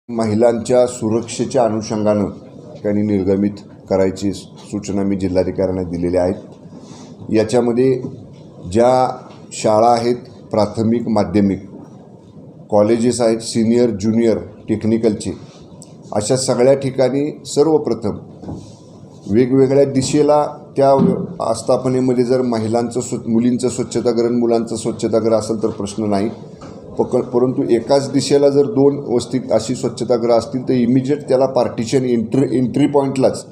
महिलांच्या सुरक्षेच्या अनुषंगानं त्यांनी निर्गमित करायची सूचना मी जिल्हाधिकाऱ्यांना दिलेल्या आहेत। याच्यामध्ये ज्या शाळा आहेत, प्राथमिक माध्यमिक कॉलेजेस आहेत, सिनियर ज्युनियर टेक्निकलचे, अशा सगळ्या ठिकाणी सर्वप्रथम वेगवेगळ्या दिशेला त्या आस्थापनेमध्ये जर मुलींचं स्वच्छतागृह, मुलांचं स्वच्छतागृह असेल तर प्रश्न नाही, परंतु एकाच दिशेला जर दोन वस्ती अशी स्वच्छतागृह असतील तर इमिजिएट त्याला पार्टिशन एंट्री पॉईंटलाच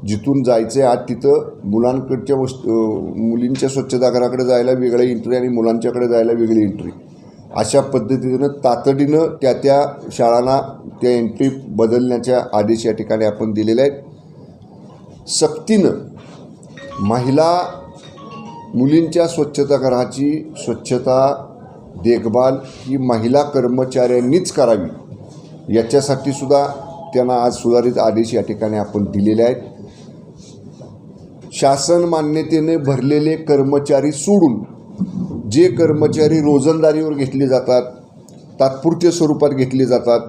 जिथून जायचं आहे आत तिथं मुलांकडच्या मुलींच्या स्वच्छतागृहाकडे जायला वेगळी एंट्री आणि मुलांच्याकडे जायला वेगळी एंट्री, अशा पद्धतीनं तातडीनं त्या शाळांना त्या एंट्री बदलण्याच्या आदेश या ठिकाणी आपण दिलेले आहेत। सक्तीनं मुलींच्या स्वच्छतागृहाची स्वच्छता देखभाल ही महिला कर्मचाऱ्यांनीच करावी, याच्यासाठी सुद्धा त्यांना आज सुधारित आदेश या ठिकाणी आपण दिलेले आहेत। शासन मान्यतेने भरलेले कर्मचारी सोडून जे कर्मचारी रोजंदारीवर घेतले जातात, तात्पुरत्या स्वरूपात घेतले जातात,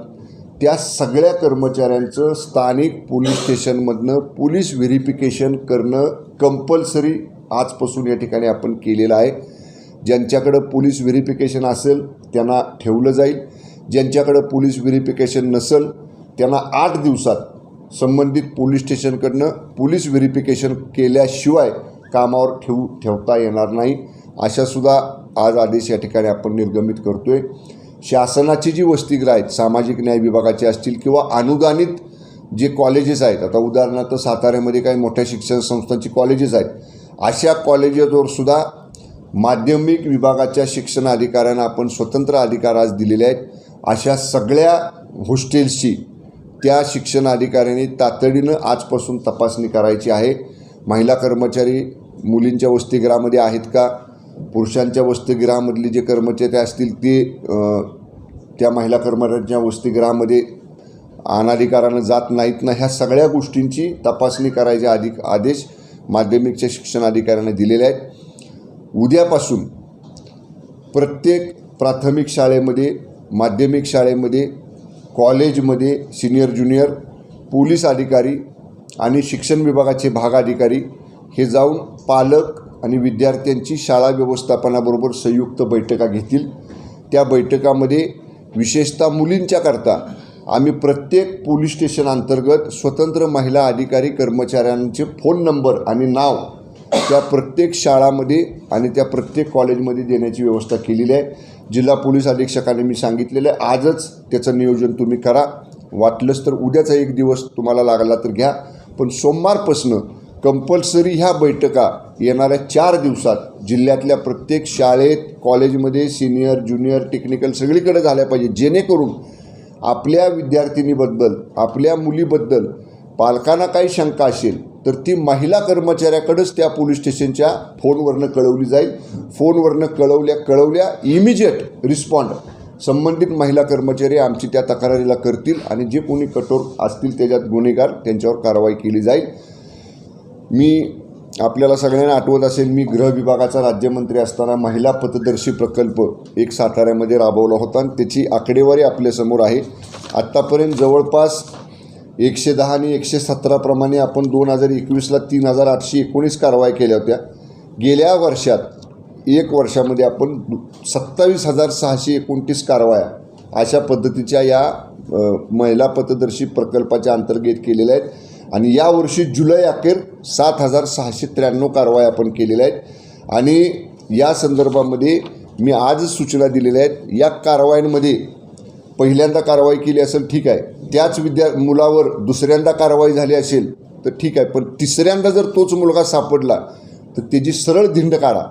त्या सगळ्या कर्मचाऱ्यांचं स्थानिक पोलीस स्टेशनमधनं पोलीस व्हेरिफिकेशन करणं कंपल्सरी आजपासून या ठिकाणी आपण केलेलं आहे। ज्यांच्याकडं पोलीस व्हेरिफिकेशन असेल त्यांना ठेवलं जाईल, ज्यांच्याकडं पोलीस व्हेरिफिकेशन नसेल त्यांना 8 दिवसात संबंधित पोलीस स्टेशनकडनं पोलीस व्हेरिफिकेशन केल्याशिवाय कामावर ठेवता येणार नाही, अशासुद्धा आज आदेश या ठिकाणी आपण निर्गमित करतो आहे। शासनाची जी वसतिगृह आहेत, सामाजिक न्याय विभागाचे असतील किंवा अनुदानित जे कॉलेजेस आहेत, आता उदाहरणार्थ साताऱ्यामध्ये काही मोठ्या शिक्षण संस्थांची कॉलेजेस आहेत, अशा कॉलेजेसवर सुद्धा माध्यमिक विभागाच्या शिक्षण अधिकाऱ्यांना आपण स्वतंत्र अधिकार आज दिलेले आहेत। अशा सगळ्या हॉस्टेल्सची त्या शिक्षण अधिकाऱ्यांनी तातडीनं आजपासून तपासणी करायची आहे। महिला कर्मचारी मुलींच्या वसतिगृहामध्ये आहेत का, पुरुषांच्या वसतिगृहामधले जे कर्मचारी असतील ते त्या महिला कर्मचाऱ्यांच्या वसतिगृहामध्ये अनाधिकारानं जात नाहीत ना, ह्या सगळ्या गोष्टींची तपासणी करायचे आदेश माध्यमिकच्या शिक्षण अधिकाऱ्यांना दिलेले आहेत। उद्यापासून प्रत्येक प्राथमिक शाळेमध्ये, माध्यमिक शाळेमध्ये, कॉलेजमध्ये सिनियर ज्युनियर पोलीस अधिकारी आणि शिक्षण विभागाचे भाग अधिकारी हे जाऊन पालक आणि विद्यार्थ्यांची शाळा व्यवस्थापनाबरोबर संयुक्त बैठका घेतील। त्या बैठकामध्ये विशेषतः मुलींच्याकरता आम्ही प्रत्येक पोलीस स्टेशन अंतर्गत स्वतंत्र महिला अधिकारी कर्मचाऱ्यांचे फोन नंबर आणि नाव त्या प्रत्येक शाळामध्ये आणि त्या प्रत्येक कॉलेजमध्ये देण्याची व्यवस्था केलेली आहे। जिल्हा पोलीस अधीक्षकांनी मी सांगितलेलं आहे, आजच त्याचं नियोजन तुम्ही करा, वाटलंच तर उद्याचा एक दिवस तुम्हाला लागला तर घ्या, पण सोमवारपासून कंपल्सरी ह्या बैठका येणाऱ्या 4 दिवसात जिल्ह्यातल्या प्रत्येक शाळेत, कॉलेजमध्ये, सिनियर ज्युनियर टेक्निकल सगळीकडे झाल्या पाहिजे, जेणेकरून आपल्या विद्यार्थिनीबद्दल, आपल्या मुलीबद्दल पालकांना काही शंका असेल तर ती महिला कर्मचाऱ्याकडेच त्या पोलीस स्टेशनच्या फोनवरनं कळवली जाईल। फोनवरनं कळवल्या इमिजिएट रिस्पॉन्ड संबंधित महिला कर्मचारी आमची त्या तक्रारीला करतील आणि जे कोणी कठोर असतील त्याच्यात गुन्हेगार त्यांच्यावर कारवाई केली जाईल। आपल्याला सगळ्यांना आठवत असेल, मी गृह विभागाचा राज्यमंत्री असताना महिला पथदर्शी प्रकल्प एक साताऱ्यामध्ये राबवला होता आणि त्याची आकडेवारी आपल्यासमोर आहे। आत्तापर्यंत जवळपास 110 आणि 117 प्रमाणे आपण 2021ला 3819 कारवाई केल्या होत्या। गेल्या वर्षात 1 वर्षामध्ये आपण 27,629 कारवाया अशा पद्धतीच्या या महिला पथदर्शी प्रकल्पाच्या अंतर्गत केलेल्या आहेत आणि यावर्षी जुलै अखेर 7,693 कारवाया आपण केलेल्या आहेत। आणि या संदर्भामध्ये मी आजच सूचना दिलेल्या आहेत। या कारवायांमध्ये पहिल्यांदा कारवाई केली असेल ठीक आहे, त्याच मुलावर दुसऱ्यांदा कारवाई झाली असेल तर ठीक आहे, पण तिसऱ्यांदा जर तोच मुलगा सापडला तर त्याची सरळ धिंड काढा।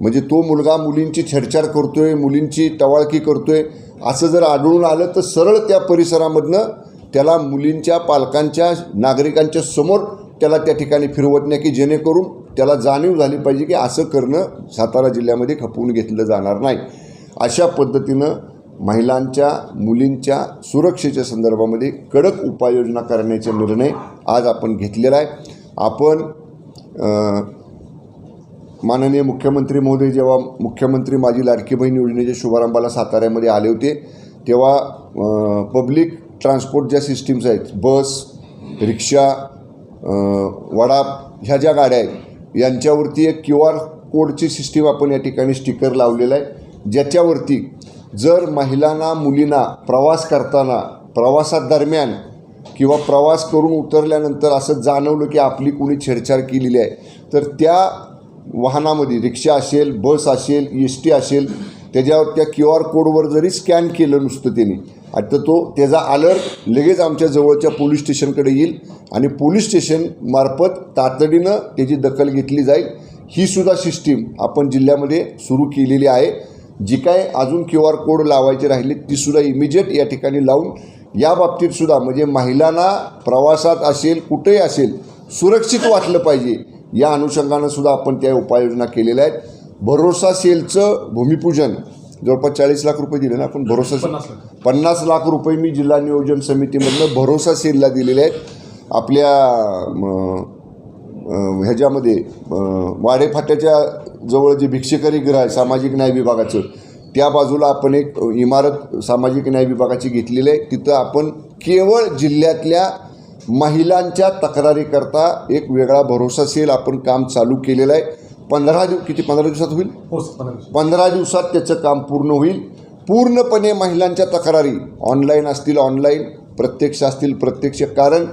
म्हणजे तो मुलगा मुलींची छेडछाड करतोय, मुलींची टवाळकी करतोय असं जर आढळून आलं तर सरळ त्या परिसरामधनं त्याला मुलींच्या पालकांच्या नागरिकांच्या समोर त्याला त्या ठिकाणी फिरवत की जेणेकरून त्याला जाणीव झाली पाहिजे की असं करणं सातारा जिल्ह्यामध्ये खपवून घेतलं जाणार नाही। अशा पद्धतीनं महिलांच्या, मुलींच्या सुरक्षेच्या संदर्भामध्ये कडक उपाययोजना करण्याचा निर्णय आज आपण घेतलेला आहे। आपण माननीय मुख्यमंत्री महोदय जेव्हा मुख्यमंत्री माझी लाडकी बहीण योजनेच्या शुभारंभाला साताऱ्यामध्ये आले होते तेव्हा पब्लिक ट्रान्सपोर्ट ज्या सिस्टीम्स आहेत, बस, रिक्षा, वडाप, ह्या ज्या गाड्या आहेत यांच्यावरती एक QR कोडची सिस्टीम आपण या ठिकाणी स्टिकर लावलेला आहे, ज्याच्यावरती जर महिलांना, मुलींना प्रवास करताना, प्रवासादरम्यान किंवा प्रवास करून उतरल्यानंतर असं जाणवलं की आपली कोणी छेडछाड केलेली आहे, तर त्या वाहनामध्ये, रिक्षा असेल, बस असेल, ST असेल, त्याच्यावर त्या QR कोडवर जरी स्कॅन केलं नुसतं त्यांनी, आता त्याचा अलर्ट लगेच आमच्या जवळच्या पोलीस स्टेशनकडे येईल आणि पोलीस स्टेशनमार्फत तातडीनं त्याची दखल घेतली जाईल. ही सुद्धा सिस्टीम आपण जिल्ह्यामध्ये सुरू केलेली आहे. जी काय अजून QR कोड लावायचे राहिले तीसुद्धा इमिजिएट या ठिकाणी लावून या बाबतीतसुद्धा म्हणजे महिलांना प्रवासात असेल, कुठेही असेल, सुरक्षित वाटलं पाहिजे या अनुषंगानं सुद्धा आपण त्या उपाययोजना केलेल्या आहेत. भरोसा सेलचं भूमिपूजन जवळपास 40 लाख रुपये दिले ना आपण. भरोसा 50 लाख रुपये मी जिल्हा नियोजन समितीमधनं भरोसा सेलला दिलेले आहेत. आपल्या ह्याच्यामध्ये वाडे फाट्याच्या जवळ जे भिक्षेकरी गृह आहे सामाजिक न्याय विभागाचं, त्या बाजूला आपण एक इमारत सामाजिक न्याय विभागाची घेतलेली आहे. तिथं आपण केवळ जिल्ह्यातल्या महिलांच्या तक्रारीकरता एक वेगळा भरोसा सेल आपण काम चालू केलेलं आहे. 15 दिवसात होईल. 15 दिवसात त्याचं काम पूर्ण होईल. पूर्णपणे महिलांच्या तक्रारी ऑनलाईन असतील ऑनलाईन, प्रत्यक्ष असतील प्रत्यक्ष. कारण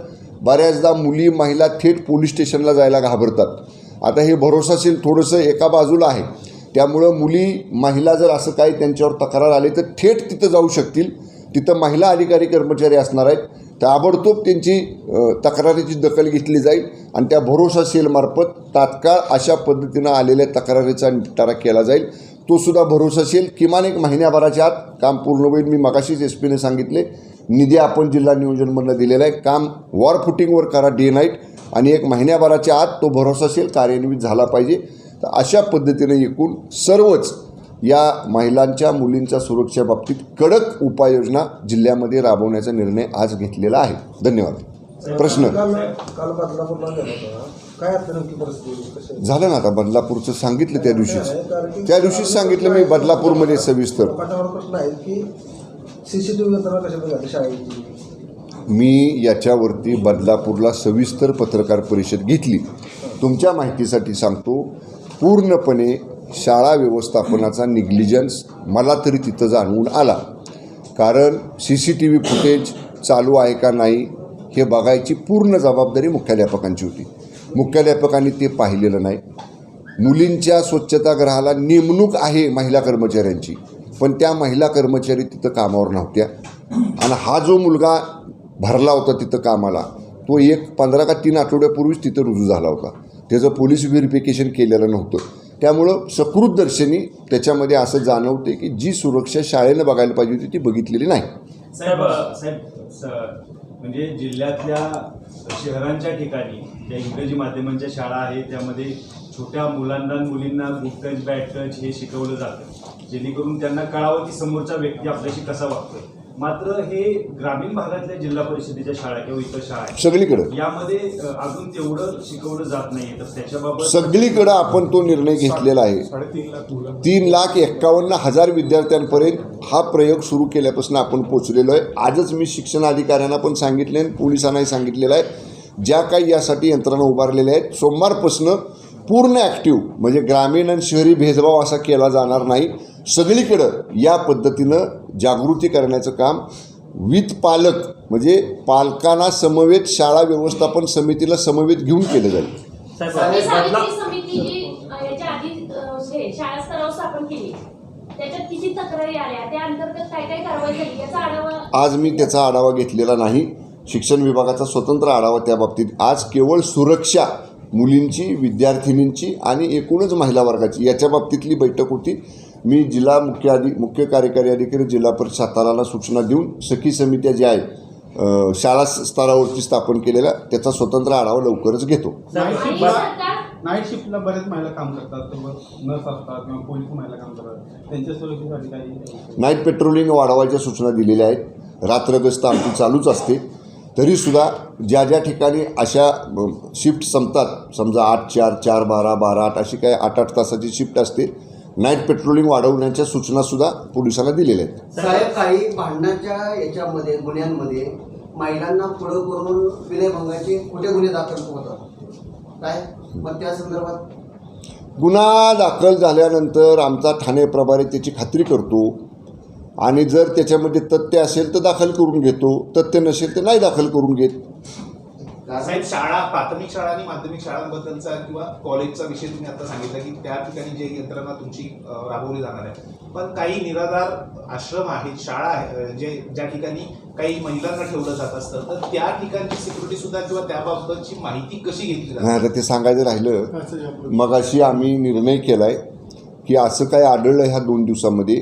बऱ्याचदा मुली, महिला थेट पोलीस स्टेशनला जायला घाबरतात. आता हे भरोसा सेल थोडंसं एका बाजूला आहे, त्यामुळं मुली, महिला जर असं काही त्यांच्यावर तक्रार आली तर थेट तिथं जाऊ शकतील. तिथं महिला अधिकारी कर्मचारी असणार आहेत. ताबडतोब त्यांची तक्रारीची दखल घेतली जाईल आणि त्या भरोसा सेलमार्फत तात्काळ अशा पद्धतीनं आलेल्या तक्रारीचा निपटारा केला जाईल. तो सुद्धा भरोसा सेल किमान एक महिन्याभराच्या आत काम पूर्ण होईल. मी मगाशीच SP ने सांगितले, निधी आपण जिल्हा नियोजनमधनं दिलेला आहे. काम वॉर फुटिंगवर करा, डे नाईट, आणि एक महिन्याभराच्या आत तो भरोसा सेल कार्यान्वित झाला पाहिजे. तर अशा पद्धतीने एकूण सर्वच या महिलांच्या, मुलींच्या सुरक्षेबाबतीत कडक उपाययोजना जिल्ह्यामध्ये राबवण्याचा निर्णय आज घेतलेला आहे. धन्यवाद. प्रश्न झालं ना आता बदलापूरचं सांगितलं त्या दिवशीच सांगितलं मी बदलापूरमध्ये सविस्तर. मी याच्यावरती बदलापूरला सविस्तर पत्रकार परिषद घेतली. तुमच्या माहितीसाठी सांगतो, पूर्णपणे शाळा व्यवस्थापनाचा निग्लिजन्स मला तरी तिथं जाणवून आला. कारण CCTV फुटेज चालू आहे का नाही हे बघायची पूर्ण जबाबदारी मुख्याध्यापकांची होती. मुख्याध्यापकांनी ते पाहिलेलं नाही. मुलींच्या स्वच्छतागृहाला नेमणूक आहे महिला कर्मचाऱ्यांची, पण त्या महिला कर्मचारी तिथं कामावर नव्हत्या. आणि हा जो मुलगा भरला होता तिथं कामाला, तो 15 का 3 आठवड्यापूर्वीच तिथं रुजू झाला होता. त्याचं पोलीस व्हेरिफिकेशन केलेलं नव्हतं. त्यामुळं सकृत दर्शनी त्याच्यामध्ये असं जाणवते की जी सुरक्षा शाळेनं बघायला पाहिजे होती ती बघितलेली नाही. म्हणजे जिल्ह्यातल्या शहरांच्या ठिकाणी ज्या इंग्रजी माध्यमांच्या शाळा आहेत त्यामध्ये छोट्या मुलांना मुलींना गुड टच बॅड टच हे शिकवलं जातं, जेणेकरून त्यांना कळावं की समोरचा व्यक्ती आपल्याशी कसा वागतोय. मात्र हे ग्रामीण भागातल्या जिल्हा परिषदेच्या शाळा किंवा इतर शाळा सगळीकडे यामध्ये अजून तेवढं शिकवलं जात नाही. तर त्याच्याबाबत सगळीकडं आपण तो निर्णय घेतलेला आहे. 3,51,000 विद्यार्थ्यांपर्यंत हा प्रयोग सुरू केल्यापासून आपण पोचलेलो आहे. आजच मी शिक्षण अधिकाऱ्यांना पण सांगितले आणि पोलिसांनाही सांगितलेलं आहे, ज्या काही यासाठी यंत्रणा उभारलेल्या आहेत सोमवारपासून पूर्ण ॲक्टिव्ह, म्हणजे ग्रामीण आणि शहरी भेदभाव असा केला जाणार नाही. सगळीकडं या पद्धतीनं जागृती करण्याचं काम विथ पालक, म्हणजे पालकांना समवेत शाळा व्यवस्थापन समितीला समवेत घेऊन केलं जाईल. आज मी त्याचा आढावा घेतलेला नाही. शिक्षण विभागाचा स्वतंत्र आढावा त्या बाबतीत. आज केवळ सुरक्षा मुलींची, विद्यार्थिनींची आणि एकूणच महिला वर्गाची याच्या बाबतीतली बैठक होती. मी जिल्हा मुख्य कार्यकारी अधिकारी जिल्हा परिषद साताराला सूचना देऊन सखी समित्या ज्या आहेत शाळा स्तरावरती स्थापन केलेल्या त्याचा स्वतंत्र आढावा लवकरच घेतो. नाईट शिफ्टला बरेच महिला काम करतात, नर्स असतात किंवा पोलीस महिला काम करतात, त्यांच्या सुरक्षेसाठी काही नाईट पेट्रोलिंग वाढवायच्या सूचना दिलेल्या आहेत. रात्रगस्त आमची चालूच असते. तरीसुद्धा ज्या ज्या ठिकाणी अशा शिफ्ट संपतात, समजा 8-4, 4-12, 12-8 अशी काय 8-8 तासाची शिफ्ट असते, नाईट पेट्रोलिंग वाढवण्याच्या सूचनासुद्धा पोलिसांना दिलेल्या आहेत. साहेब, काही भांडणाच्या याच्यामध्ये गुन्ह्यांमध्ये महिलांना पुढं करून विनयभंगाचे खोटे गुन्हे दाखल होतात काय, मग त्या संदर्भात गुन्हा दाखल झाल्यानंतर आमचा ठाणे प्रभारी त्याची खात्री करतो आणि जर त्याच्यामध्ये तथ्य असेल तर दाखल करून घेतो, तथ्य नसेल तर नाही दाखल करून घेत. साहेब, शाळा, प्राथमिक शाळा आणि माध्यमिक शाळांबद्दलचा किंवा कॉलेजचा विषय तुम्ही आता सांगितला की त्या ठिकाणी जे यंत्रणा तुमची राबवली जाणार आहे, पण काही निराधार आश्रम आहेत, शाळा आहेत, ज्या ठिकाणी काही महिलांना ठेवलं जात असतं, तर त्या ठिकाणची सिक्युरिटी सुद्धा किंवा त्याबाबतची माहिती कशी घेतली जाते? आता ते सांगायचं राहिलं, मगाशी आम्ही निर्णय केला आहे की असं काय आढळलं ह्या 2 दिवसामध्ये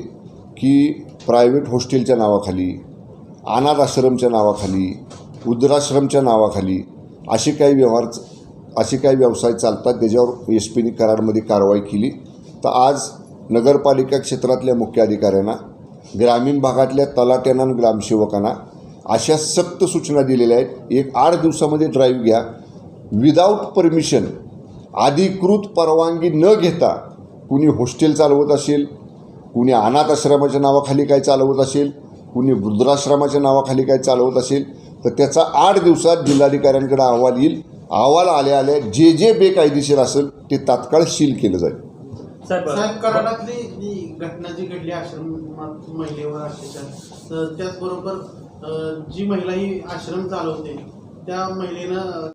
की प्रायव्हेट हॉस्टेलच्या नावाखाली, अनाथ आश्रमच्या नावाखाली, वृद्धाश्रमच्या नावाखाली असे काही व्यवसाय चालतात, त्याच्यावर SP कराडमध्ये कारवाई केली. तर आज नगरपालिका क्षेत्रातल्या मुख्य अधिकाऱ्यांना, ग्रामीण भागातल्या तलाट्यांना आणि ग्रामसेवकांना अशा सक्त सूचना दिलेल्या आहेत. एक 8 दिवसामध्ये ड्राईव्ह घ्या, विदाऊट परमिशन, अधिकृत परवानगी न घेता कुणी हॉस्टेल चालवत असेल, कुणी अनाथ आश्रमाच्या नावाखाली काय चालवत असेल, कुणी वृद्धाश्रमाच्या नावाखाली काय चालवत असेल, तर त्याचा 8 दिवसात जिल्हाधिकाऱ्यांकडे अहवाल येईल. अहवाल आल्या जे बेकायदेशीर असेल ते तात्काळ सील केलं जाईल. साहेब, कराडातली जी घटना जी घडली आश्रमात महिलेवर अत्याचार, तर त्याचबरोबर जी महिला ही आश्रम चालवते त्या महिलेनं